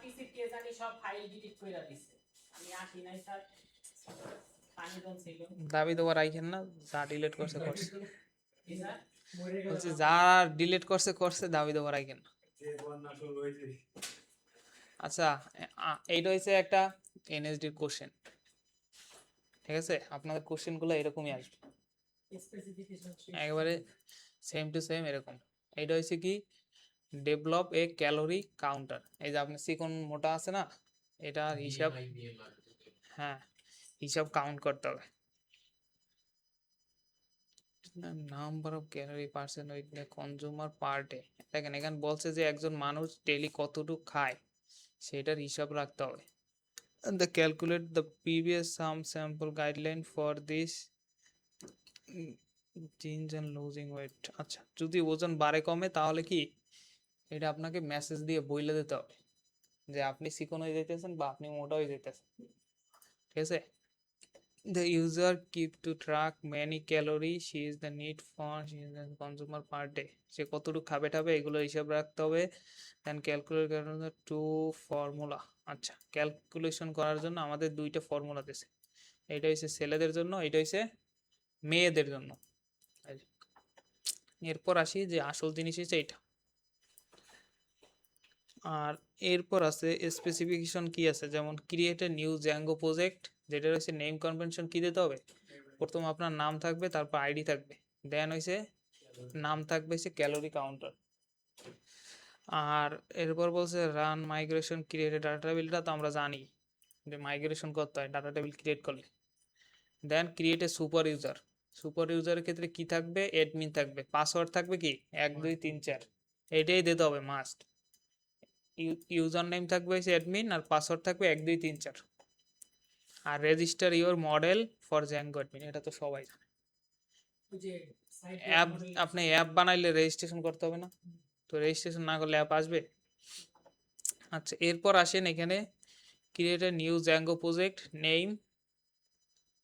পিসি কে জানি সব file delete কইরা দিছে আমি আসি নাই স্যার পানি দন ছিল দাবি দেওয়া রাখেন না, যা ডিলিট করছে করছে। কি স্যার বলছি যা ডিলিট করছে করছে, দাবি দেওয়া রাখেন না। আচ্ছা, এইটা হচ্ছে একটা এনএসডির কোশ্চেন, ঠিক আছে? আপনাদের কোশ্চেন গুলো এরকমই আসবে, একেবারে সেম টু সেম এরকম। এইটা হচ্ছে কি, ডেভেলপ এ ক্যালোরি কাউন্টার। এই যে আপনার চিকন মোটা আছে না, এটা হিসাব, হ্যাঁ হিসাব কাউন্ট করতে হবে। Number of calorie percent with consumer per day. দেখেন এখানে বলছে যে একজন মানুষ ডেইলি কতটুকু খায় সেটার হিসাব রাখতে হবে। The calculate the previous some sample guideline for this change and losing weight. আচ্ছা, যদি ওজন বাড়ে কমে তাহলে কি এটা আপনাকে মেসেজ দিয়ে বইলে দিতে হবে যে আপনি চিকন হয়ে যাইতেছেন বা আপনি মোটা হয়ে যাইতেছেন, ঠিক আছে? The user keep to track many calories she is the need for she is the consumer per day. সে কতটুকু খাবে টাবে এগুলো হিসাব রাখতে হবে। দেন ক্যালকুলেট করার টু ফর্মুলা। আচ্ছা, ক্যালকুলেশন করার জন্য আমাদের দুইটা ফর্মুলা দিয়েছে, এটা হচ্ছে ছেলেদের জন্য, এটা হচ্ছে মেয়েদের জন্য। এরপর আসি যে আসল জিনিস হচ্ছে এটা। আর এরপর আছে স্পেসিফিকেশন কি আছে, যেমন create a new Zango project, যেটা হচ্ছে নেম কনভেনশন কি দিতে হবে, প্রথম আপনার নাম থাকবে, তারপর আইডি থাকবে, দেন হইছে নাম থাকবে হচ্ছে ক্যালোরি কাউন্টার। আর এরপর বলছে রান মাইগ্রেশন ক্রিয়েট ডাটা টেবিলটা তো আমরা জানি যে মাইগ্রেশন করতে হয় ডাটা টেবিল ক্রিয়েট করলে। Then create a super user, super ইউজারের ক্ষেত্রে কি থাকবে, অ্যাডমিন থাকবে, পাসওয়ার্ড থাকবে কি 1 2 3 4, এটাই দিতে হবে মাস্ট। ইউজার নেম থাকবে হচ্ছে অ্যাডমিন আর পাসওয়ার্ড থাকবে 1 2 3 4। আর register your model for Django admin, এটা তো সবাই জানে। অ্যাপ, আপনি অ্যাপ বানাইলে রেজিস্ট্রেশন করতে হবে না, তো রেজিস্ট্রেশন না করলে অ্যাপ আসবে? আচ্ছা, এরপর আসেন এখানে create a new Zango project name,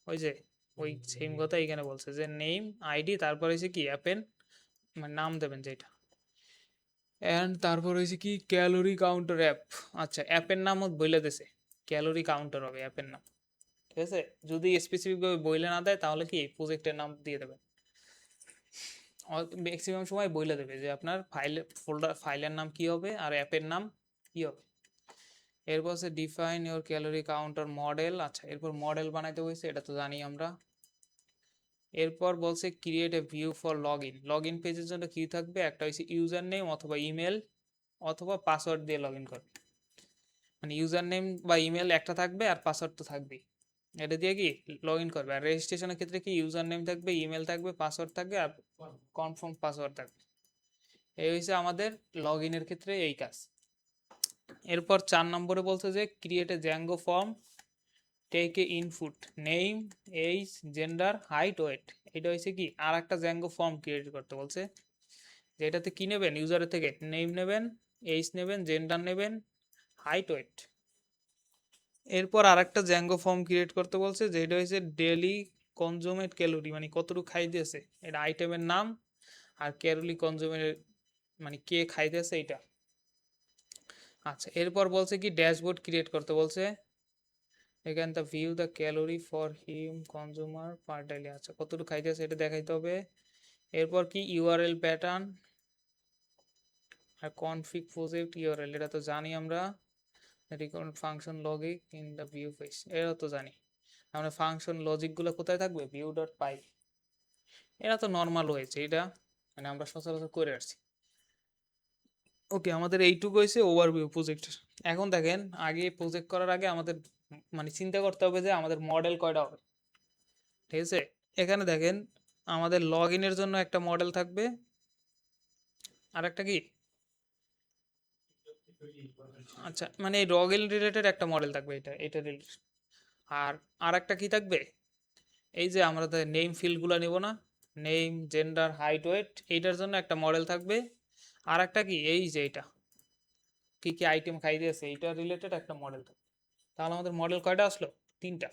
ওই যে ওই সেম কথা এখানে বলছে যে নেম আইডি, তারপর হচ্ছে কি অ্যাপের মানে নাম দেবেন যেটা, এন্ড তারপর হয়েছে কি ক্যালোরি কাউন্টার অ্যাপ। আচ্ছা, অ্যাপের নামও বলে দিছে, ক্যালোরি কাউন্টার হবে অ্যাপের নাম, ঠিক আছে? যদি স্পেসিফিক ভাবে বইলে না দেয় তাহলে কি প্রজেক্টের নাম দিয়ে দেবে, ম্যাক্সিমাম সময় বইলে দেবে যে আপনার ফাইলের নাম কি হবে আর অ্যাপের নাম কি হবে। এরপর হচ্ছে define your calorie counter model. আচ্ছা, এরপর মডেল বানাইতে হয়েছে, এটা তো জানি আমরা। এরপর বলছে create a view for log in, log in পেজের জন্য কি থাকবে, একটা হচ্ছে ইউজার নেম অথবা ইমেল অথবা পাসওয়ার্ড দিয়ে লগ ইন করবে, মানে ইউজার নেম বা ইমেল একটা থাকবে আর পাসওয়ার্ড তো থাকবেই, এটা দিয়ে কি লগ ইন করবে। আর রেজিস্ট্রেশনের ক্ষেত্রে কি ইউজার নেম থাকবে, ইমেল থাকবে, পাসওয়ার্ড থাকবে আর কনফার্ম পাসওয়ার্ড থাকবে। এই হচ্ছে আমাদের লগ ইনের ক্ষেত্রে এই কাজ। এরপর 4 নম্বরে বলছে যে create a Django form, take a input name age gender height weight. এটা হচ্ছে কি আর একটা জ্যাঙ্গো ফর্ম ক্রিয়েট করতে বলছে, যেটাতে কি নেবেন, ইউজারের থেকে নেম নেবেন, এইজ নেবেন, জেন্ডার নেবেন, হাইট ওয়েট। এরপর আর একটা জ্যাঙ্গো ফর্ম ক্রিয়েট করতে বলছে, যেটা হচ্ছে ডেলি কনজুমেড ক্যালোরি, মানে কতটুকু খাইতেছে, এটা আইটেমের নাম, আর ক্যালোরি কনজুমেড মানে কে খাইতেছে এটা। আচ্ছা, এরপর বলছে কি ড্যাশবোর্ড ক্রিয়েট করতে বলছে, এখানে the view the calorie for him consumer per daily. আচ্ছা, কতটুকু খাইতেছে এটা দেখাইতে হবে। এরপর কি ইউআরএল প্যাটার্ন আর কনফিগ প্রজেক্ট ইউআরএল, এটা তো জানি আমরা। Recommend function logic in the view page, এটাও তো জানি আমরা। ফাংশন লজিক গুলো কোথায় থাকবে, ভিউ ডট পাই, এটা তো নর্মাল হয়েছে, এটা মানে আমরা সচরাচর করে আসছি। ওকে, আমাদের এইটুকু হয়েছে ওভারভিউ প্রজেক্টের। এখন দেখেন, আগে প্রজেক্ট করার আগে আমাদের মানে চিন্তা করতে হবে যে আমাদের মডেল কয়টা হবে, ঠিক আছে? এখানে দেখেন আমাদের লগ ইনের জন্য একটা মডেল থাকবে, আর একটা কি, আচ্ছা মানে এই লগ ইন রিলেটেড একটা মডেল থাকবে, এটা রিলেটেড। আর আর একটা কি থাকবে, এই যে আমরা নেম ফিল্ডগুলো নেব না, নেম জেন্ডার হাইট ওয়েট, এইটার জন্য একটা মডেল থাকবে। আর একটা কি, এই যে এটা কি কি আইটেম খাই দিয়েছে এইটা রিলেটেড একটা মডেল থাকবে। তাহলে আমাদের মডেল কয়টা আসলো, 3টা,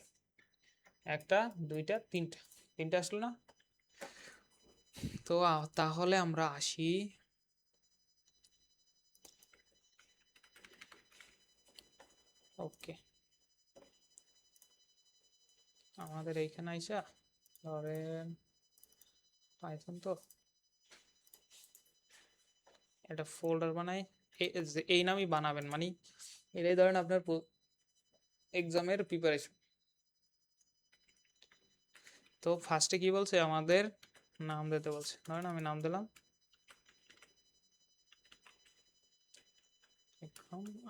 একটা দুইটা তিনটা, তিনটা আসলো না? তো তাহলে আমরা আসি ওকে, আমাদের এইখানে আইসা ধরেন পাইথন তো একটা ফোল্ডার বানাই, এই নামই বানাবেন, মানে এটাই ধরেন আপনার এক্সামের প্রিপারেশন। তো ফার্স্টে কি বলছে, আমাদের নাম দিতে বলছে, ধরেন আমি নাম দিলাম,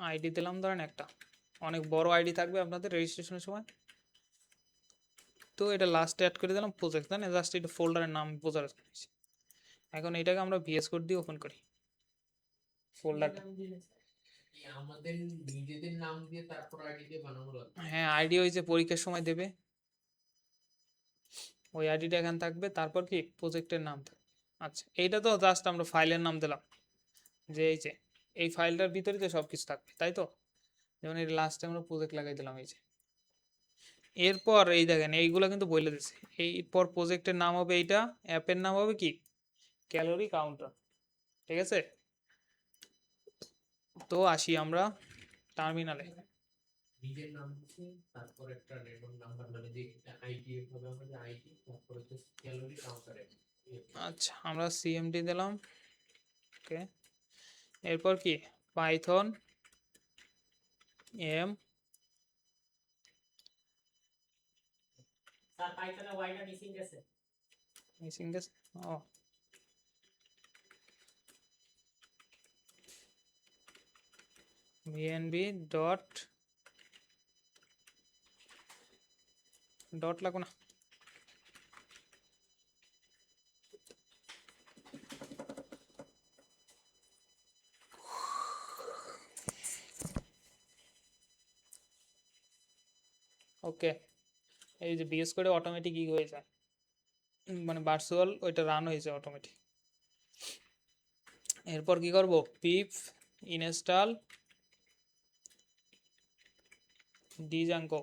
আইডি দিলাম ধরেন একটা, অনেক বড় আইডি থাকবে আপনাদের রেজিস্ট্রেশনের সময়। তো এটা লাস্টে অ্যাড করে দিলাম প্রজেক্ট, তাই না, জাস্ট এটা ফোল্ডারের নাম বোঝার জন্য। এখন এটাকে আমরা ভিএস কোড দিয়ে ওপেন করি ফোল্ডারটা। আমাদের নিজেদের নাম দিয়ে তারপর আইডি দিয়ে বানানো লাগবে। হ্যাঁ, আইডি হয়েছে পরীক্ষার সময় দেবে, ওই আইডিটা এখানে থাকবে, তারপর কি প্রজেক্টের নাম থাকবে। আচ্ছা, এইটা তো জাস্ট আমরা ফাইলের নাম দিলাম, যে এই যে এই ফাইলটার ভিতরে তো সব কিছু থাকবে, তাই তো। যেমন এই লাস্টে আমরা প্রজেক্ট লাগাই দিলাম এই যে। এরপর এই দেখেন এইগুলো কিন্তু বলে দিচ্ছে, এরপর প্রজেক্টের নাম হবে এইটা, অ্যাপের নাম হবে কি ক্যালোরি কাউন্টার, ঠিক আছে। তো আসি আমরা টার্মিনালে। নিজের নাম দিচ্ছি, তারপর একটা র্যান্ডম নাম্বার, মানে যে আইডি হবে আমাদের আইডি, তারপর হচ্ছে ক্যালোরি কাউন্টারে। আচ্ছা, আমরা সিএমডি দিলাম, ওকে। এরপর কি পাইথন এম, স্যার পাইথনে ওয়াইটা মিসিং গেছে। মিসিং গেছে, ও ভিএনবি ডট, ডট লাগো না, ওকে। এই যে বিএস করে অটোমেটিক ই হয়ে যায়, মানে ভার্চুয়াল ওইটা রান হয়েছে অটোমেটিক। এরপর কি করব, পিপ ইনস্টল ডিজাঙ্গো,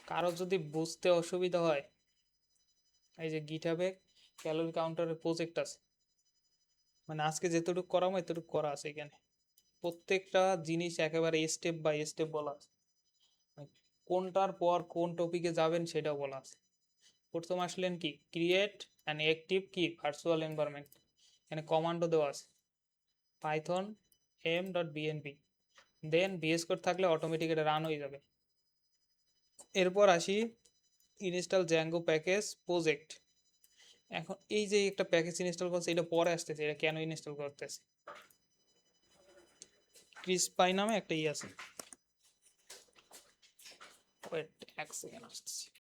কারো যদি বুঝতে অসুবিধা হয়, এই যে গিটহাবে ক্যালোরি কাউন্টারের প্রজেক্ট আছে, মানে আজকে যেতটুকু করাবো এতটুকু করা আছে এখানে, প্রত্যেকটা জিনিস একেবারে স্টেপ বাই স্টেপ বলা আছে, মানে কোনটার পর কোন টপিকে যাবেন সেটাও বলা আছে। প্রথম আসলেন কি ক্রিয়েট অ্যান অ্যাক্টিভ কি ভার্চুয়াল এনভায়রনমেন্ট, এখানে কমান্ডও দেওয়া আছে পাইথন এম ডট বিএনপি, দেন বিএস কোড থাকলে অটোমেটিক এটা রান হয়ে যাবে। এরপর আসি ইনস্টল জ্যাঙ্গো প্যাকেজ প্রজেক্ট। এখন এই যে একটা প্যাকেজ ইনস্টল করছে এটা পরে আসতেছে, এটা কেন ইনস্টল করতেছে, ক্রিসপাই নামে একটা ই আছে, ওয়েট এক সেকেন্ড আসতেছি।